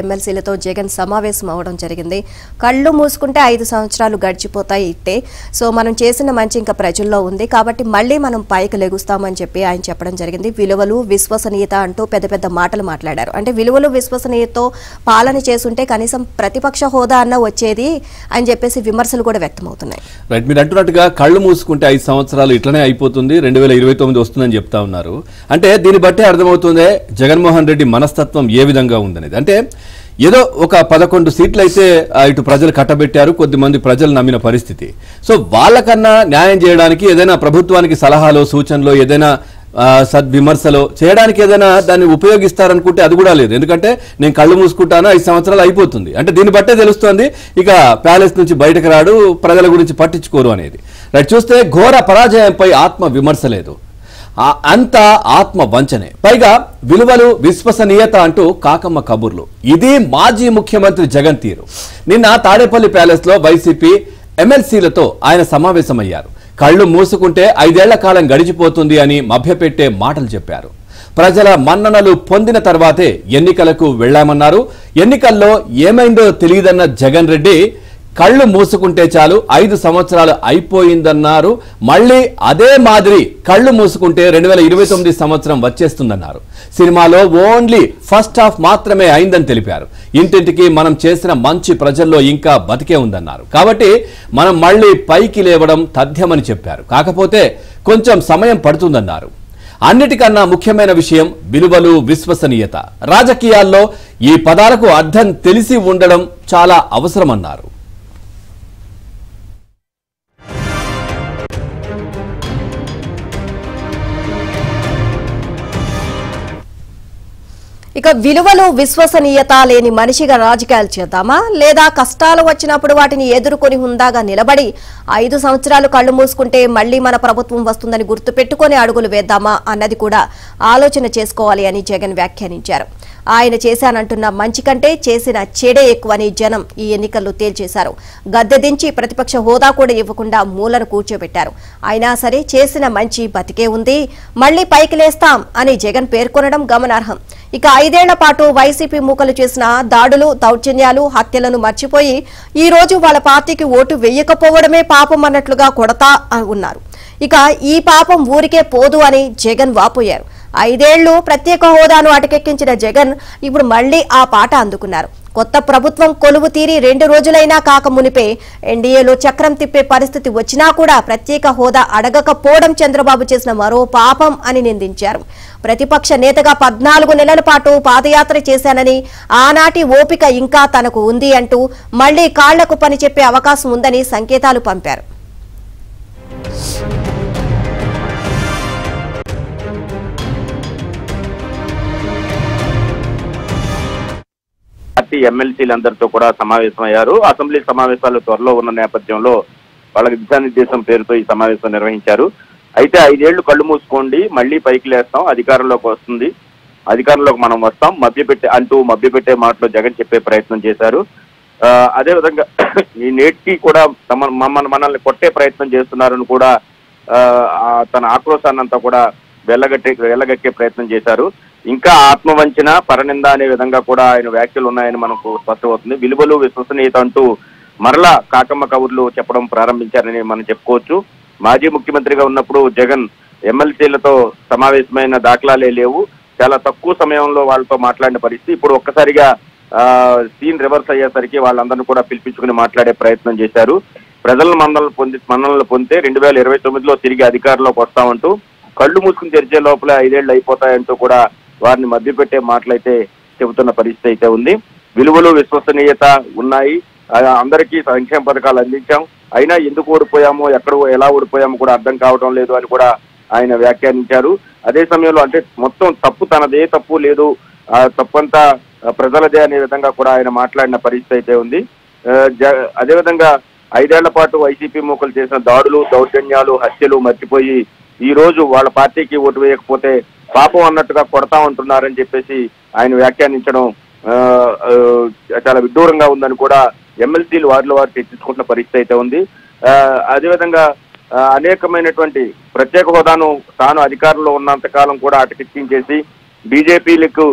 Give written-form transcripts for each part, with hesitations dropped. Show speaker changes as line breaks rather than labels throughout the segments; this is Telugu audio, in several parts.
ఎమ్మెల్సీలతో జగన్ సమావేశం అవడం జరిగింది. కళ్ళు మూసుకుంటే 5 సంవత్సరాలు గడిచిపోతాయి ఇట్టే. సో మనం చేసిన మంచి ఇంకా ప్రజల్లో ఉంది కాబట్టి మళ్ళీ మనం పైకి లెగుస్తామని చెప్పి ఆయన చెప్పడం జరిగింది. విలువలు విశ్వసనీయత అంటూ పెద్ద పెద్ద మాటలు మాట్లాడారు. అంటే విలువలు విశ్వసనీయతతో పాలన చేస్తుంటే కనీసం ప్రతిపక్ష హోదా అన్న వచ్చేది అని చెప్పేసి విమర్శలు కూడా వ్యక్తమవుతున్నాయి.
రైట్, మీరు అంటున్నట్టుగా కళ్ళు మూసుకుంటే 5 సంవత్సరాలు ఇట్లనే అయిపోతుంది, 2029 వస్తుందని చెప్తా ఉన్నారు. అంటే దీన్ని బట్టే అర్థమవుతుంది జగన్మోహన్ రెడ్డి మనస్తత్వం ఏ విధంగా ఉందనేది. అంటే ఏదో ఒక 11 సీట్లు అయితే ఇటు ప్రజలు కట్టబెట్టారు, కొద్దిమంది ప్రజలు నమ్మిన పరిస్థితి. సో వాళ్ళకన్నా న్యాయం చేయడానికి ఏదైనా ప్రభుత్వానికి సలహాలో సూచనలో ఏదైనా సద్విమర్శలో చేయడానికి ఏదైనా దాన్ని ఉపయోగిస్తారనుకుంటే అది కూడా లేదు. ఎందుకంటే నేను కళ్ళు మూసుకుంటాను 5 సంవత్సరాలు అయిపోతుంది అంటే దీన్ని బట్టే తెలుస్తోంది ఇక ప్యాలెస్ నుంచి బయటకు రాడు, ప్రజల గురించి పట్టించుకోరు అనేది. రైట్, చూస్తే ఘోర పరాజయంపై ఆత్మ విమర్శ లేదు, అంతా ఆత్మ వంచనే, పైగా విలువలు విశ్వసనీయత అంటూ కాకమ్మ కబుర్లు. ఇది మాజీ ముఖ్యమంత్రి జగన్ తీరు. నిన్న తాడేపల్లి ప్యాలెస్ లో వైసీపీ ఎమ్మెల్సీలతో ఆయన సమావేశమయ్యారు. కళ్ళు మూసుకుంటే 5 ఏళ్ల కాలం గడిచిపోతుంది అని మభ్యపెట్టే మాటలు చెప్పారు. ప్రజల మన్ననలు పొందిన తర్వాతే ఎన్నికలకు వెళ్లామన్నారు. ఎన్నికల్లో ఏమైందో తెలియదన్న జగన్ రెడ్డి కళ్ళు మూసుకుంటే చాలు 5 సంవత్సరాలు అయిపోయిందన్నారు. మళ్ళీ అదే మాదిరి కళ్ళు మూసుకుంటే 2029 సంవత్సరం వచ్చేస్తుందన్నారు. సినిమాలో ఓన్లీ ఫస్ట్ హాఫ్ మాత్రమే అయిందని తెలిపారు. ఇంటింటికి మనం చేసిన మంచి ప్రజల్లో ఇంకా బతికే ఉందన్నారు. కాబట్టి మనం మళ్ళీ పైకి లేవడం తథ్యమని చెప్పారు. కాకపోతే కొంచెం సమయం పడుతుందన్నారు. అన్నిటికన్నా ముఖ్యమైన విషయం విలువలు విశ్వసనీయత. రాజకీయాల్లో ఈ పదాలకు అర్థం తెలిసి ఉండడం చాలా అవసరమన్నారు.
ఇక విలువలు విశ్వసనీయత లేని మనిషిగా రాజకీయాలు చేద్దామా, లేదా కష్టాలు వచ్చినప్పుడు వాటిని ఎదుర్కొని హుందాగా నిలబడి 5 సంవత్సరాలు కళ్ళు మూసుకుంటే మళ్లీ మన ప్రభుత్వం వస్తుందని గుర్తుపెట్టుకుని అడుగులు వేద్దామా అన్నది కూడా ఆలోచన చేసుకోవాలి అని జగన్ వ్యాఖ్యానించారు. ఆయన చేశానంటున్న మంచి కంటే చేసిన చెడే ఎక్కువని జనం ఈ ఎన్నికల్లో తేల్చేశారు. గద్దె దించి ప్రతిపక్ష హోదా కూడా ఇవ్వకుండా మూలను కూర్చోబెట్టారు. అయినా సరే చేసిన మంచి బతికే ఉంది, మళ్లీ పైకి లేస్తాం అని జగన్ పేర్కొనడం గమనార్హం. ఇక 5 ఏళ్ల పాటు వైసీపీ మూకలు చేసిన దాడులు, దౌర్జన్యాలు, హత్యలను మర్చిపోయి ఈ రోజు వాళ్ళ పార్టీకి ఓటు వేయకపోవడమే పాపం అన్నట్లుగా కొడతా ఉన్నారు. ఇక ఈ పాపం ఊరికే పోదు అని జగన్ వాపోయారు. 5 ఏళ్లు ప్రత్యేక హోదాను అటకెక్కించిన జగన్ ఇప్పుడు మళ్లీ ఆ పాట అందుకున్నారు. కొత్త ప్రభుత్వం కొలువు తీరి 2 రోజులైనా కాక మునిపే ఎన్డీఏలో చక్రం తిప్పే పరిస్థితి వచ్చినా కూడా ప్రత్యేక హోదా అడగకపోవడం చంద్రబాబు చేసిన మరో పాపం అని నిందించారు. ప్రతిపక్ష నేతగా 14 నెలల పాటు పాదయాత్ర చేశానని, ఆనాటి ఓపిక ఇంకా తనకు ఉంది అంటూ మళ్లీ కాళ్లకు పని చెప్పే అవకాశం ఉందని సంకేతాలు పంపారు.
పార్టీ ఎమ్మెల్సీలందరితో కూడా సమావేశమయ్యారు. అసెంబ్లీ సమావేశాలు త్వరలో ఉన్న నేపథ్యంలో వాళ్ళకి దిశానిర్దేశం పేరుతో ఈ సమావేశం నిర్వహించారు. అయితే 5 ఏళ్లు కళ్ళు మూసుకోండి, మళ్లీ పైకి లేస్తాం, అధికారంలోకి వస్తుంది, అధికారంలోకి మనం వస్తాం మభ్యపెట్టే మాటలో జగన్ చెప్పే ప్రయత్నం చేశారు. అదేవిధంగా ఈ నేటికి కూడా మనల్ని కొట్టే ప్రయత్నం చేస్తున్నారని కూడా తన ఆక్రోశాన్నంతా కూడా వెళ్ళగక్కే ప్రయత్నం చేశారు. ఇంకా ఆత్మవంచన, పరనింద అనే విధంగా కూడా ఆయన వ్యాఖ్యలు ఉన్నాయని మనకు స్పష్టమవుతుంది. విలువలు విశ్వసనీయత అంటూ మరలా కాకమ్మ కబుర్లు చెప్పడం ప్రారంభించారని మనం చెప్పుకోవచ్చు. మాజీ ముఖ్యమంత్రిగా ఉన్నప్పుడు జగన్ ఎమ్మెల్సీలతో సమావేశమైన దాఖలాలే లేవు. చాలా తక్కువ సమయంలో వాళ్ళతో మాట్లాడిన పరిస్థితి. ఇప్పుడు ఒక్కసారిగా సీన్ రివర్స్ అయ్యేసరికి వాళ్ళందరినీ కూడా పిలిపించుకుని మాట్లాడే ప్రయత్నం చేశారు. ప్రజల మన్ననలు పొందితే 2029లో తిరిగి అధికారంలోకి వస్తామంటూ, కళ్ళు మూసుకుని తెరిచే లోపల 5 ఏళ్లు అయిపోతాయంటూ కూడా వారిని మభ్యపెట్టే మాటలైతే చెబుతున్న పరిస్థితి అయితే ఉంది. విలువలు విశ్వసనీయత ఉన్నాయి, అందరికీ సంక్షేమ పథకాలు అందించాం, అయినా ఎందుకు ఓడిపోయామో ఎలా ఓడిపోయామో కూడా అర్థం కావడం లేదు అని కూడా ఆయన వ్యాఖ్యానించారు. అదే సమయంలో అంటే మొత్తం తప్పు తనదే, తప్పు లేదు, తప్పంతా ప్రజలదే అనే విధంగా కూడా ఆయన మాట్లాడిన పరిస్థితి అయితే ఉంది. అదేవిధంగా 5 ఏళ్ల పాటు వైసీపీ మూకలు చేసిన దాడులు, దౌర్జన్యాలు, హత్యలు మర్చిపోయి ఈ రోజు వాళ్ళ పార్టీకి ఓటు వేయకపోతే పాపం అన్నట్టుగా కొడతా ఉంటున్నారని చెప్పేసి ఆయన వ్యాఖ్యానించడం చాలా విడ్డూరంగా ఉందని కూడా ఎమ్మెల్సీలు వారిలో వారు చర్చించుకుంటున్న పరిస్థితి అయితే ఉంది. అదేవిధంగా అనేకమైనటువంటి ప్రత్యేక హోదాను తాను అధికారంలో ఉన్నంత కాలం కూడా అటకెక్కించేసి బీజేపీలకు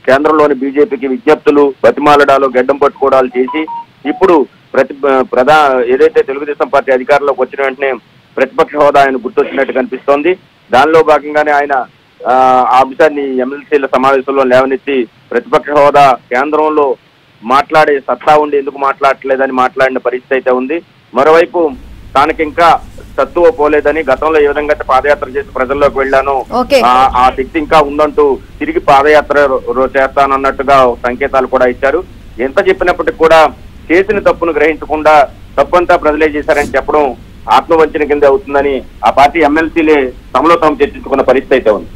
కేంద్రంలోని బీజేపీకి విజ్ఞప్తులు, బతిమాలడాలు, గడ్డం పట్టుకోవడాలు చేసి ఇప్పుడు ఏదైతే తెలుగుదేశం పార్టీ అధికారంలోకి వచ్చిన వెంటనే ప్రతిపక్ష హోదా ఆయన గుర్తొచ్చినట్టు కనిపిస్తోంది. దానిలో భాగంగానే ఆయన ఆ అంశాన్ని ఎమ్మెల్సీల సమావేశంలో లేవనెత్తి ప్రతిపక్ష హోదా కేంద్రంలో మాట్లాడే సత్తా ఉండి ఎందుకు మాట్లాడట్లేదని మాట్లాడిన పరిస్థితి అయితే ఉంది. మరోవైపు తనకి ఇంకా సత్తువ పోలేదని, గతంలో ఏ విధంగా పాదయాత్ర చేసి ప్రజల్లోకి వెళ్ళాను ఆ శక్తి ఇంకా ఉందంటూ తిరిగి పాదయాత్ర చేస్తానన్నట్టుగా సంకేతాలు కూడా ఇచ్చారు. ఎంత చెప్పినప్పటికీ కూడా చేసిన తప్పును గ్రహించకుండా తప్పంతా ప్రజలే చేశారని చెప్పడం ఆత్మవంచన కింద అవుతుందని ఆ పార్టీ ఎమ్మెల్సీలే తమలో తాము చర్చించుకున్న పరిస్థితి అయితే ఉంది.